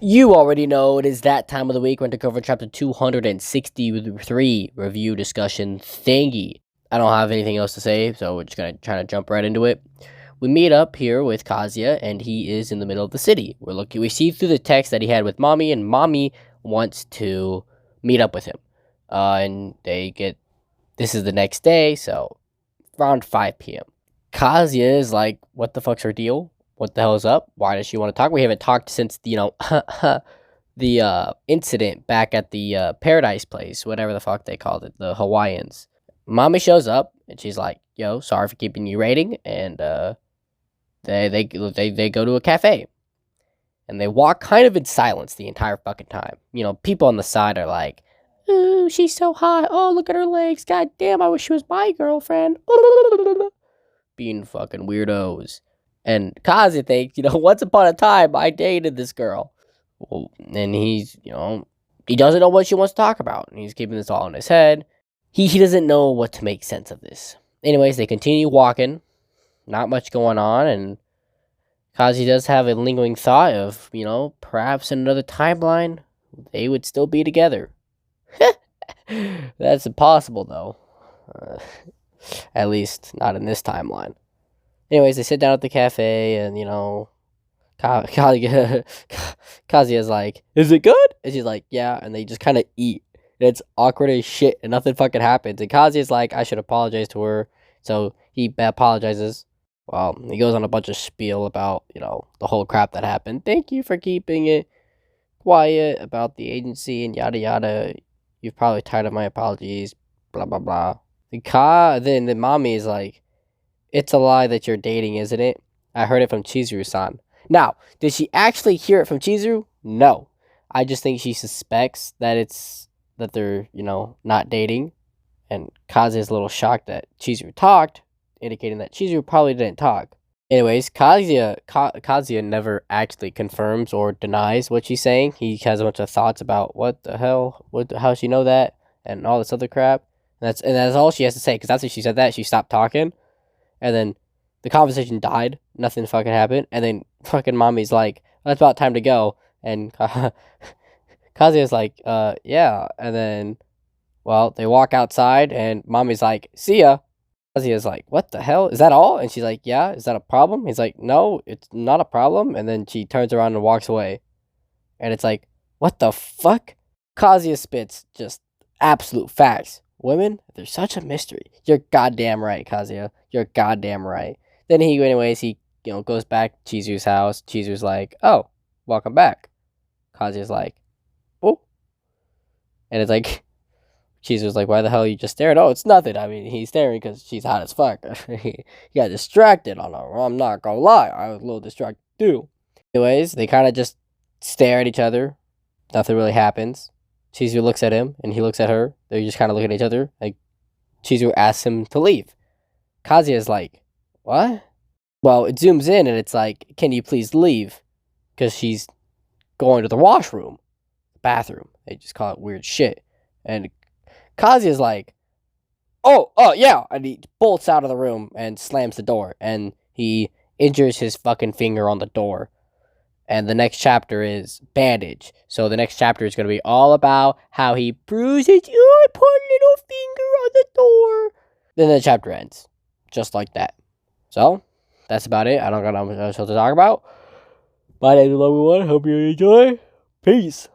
You already know it is that time of the week when to cover chapter 263 review discussion thingy. I don't have anything else to say, so we're just gonna try to jump right into it. We meet up here with Kazuya, and he is in the middle of the city. We see through the text that he had with Mami, and Mami wants to meet up with him. And this is the next day, so around 5 p.m. Kazuya is like, what the fuck's her deal? What the hell is up? Why does she want to talk? We haven't talked since, the incident back at the Paradise Place, whatever the fuck they called it, the Hawaiians. Mami shows up, and she's like, yo, sorry for keeping you waiting, and they go to a cafe. And they walk kind of in silence the entire fucking time. People on the side are like, ooh, she's so hot. Oh, look at her legs. God damn, I wish she was my girlfriend. Being fucking weirdos. And Kazuya thinks, once upon a time, I dated this girl. Well, and he's, he doesn't know what she wants to talk about. And he's keeping this all in his head. He doesn't know what to make sense of this. Anyways, they continue walking. Not much going on. And Kazuya does have a lingering thought of, perhaps in another timeline, they would still be together. That's impossible, though. At least, not in this timeline. Anyways, they sit down at the cafe, and, Kazuya's like, is it good? And she's like, yeah, and they just kind of eat. And it's awkward as shit, and nothing fucking happens. And Kazuya's like, I should apologize to her. So he apologizes. Well, he goes on a bunch of spiel about, the whole crap that happened. Thank you for keeping it quiet about the agency and yada yada. You've probably tired of my apologies, blah, blah, blah. Then the Mami is like, it's a lie that you're dating, isn't it? I heard it from Chizuru-san. Now, did she actually hear it from Chizuru? No. I just think she suspects that they're, not dating. And Kazuya's a little shocked that Chizuru talked, indicating that Chizuru probably didn't talk. Anyways, Kazuya never actually confirms or denies what she's saying. He has a bunch of thoughts about what the hell, how she know that, and all this other crap. And that's all she has to say, because after she said that, she stopped talking. And then the conversation died. Nothing fucking happened. And then fucking Mami's like, well, it's about time to go. And Kazuya's like, yeah. And then, well, they walk outside, and Mami's like, see ya. Kazuya's like, what the hell? Is that all? And she's like, yeah. Is that a problem? He's like, no, it's not a problem. And then she turns around and walks away. And it's like, what the fuck? Kazuya spits just absolute facts. Women, they're such a mystery. You're goddamn right, Kazuya. You're goddamn right. Then he goes back to Chizuru's house. Chizuru's like, oh, welcome back. Kazuya's like, oh. And it's like, Chizuru's like, why the hell are you just staring? Oh, it's nothing. I mean, he's staring because she's hot as fuck. He got distracted on her. I'm not gonna lie. I was a little distracted too. Anyways, they kind of just stare at each other. Nothing really happens. Chizuru looks at him, and he looks at her. They just kind of look at each other. Like, Chizuru asks him to leave. Kazuya's like, what? Well, it zooms in, and it's like, can you please leave? Because she's going to the washroom. Bathroom. They just call it weird shit. And Kazuya's like, oh, yeah. And he bolts out of the room and slams the door. And he injures his fucking finger on the door. And the next chapter is bandage. So the next chapter is going to be all about how he bruises your poor little finger on the door. Then the chapter ends. Just like that. So, that's about it. I don't got much else to talk about. My name is everyone. Hope you enjoy. Peace.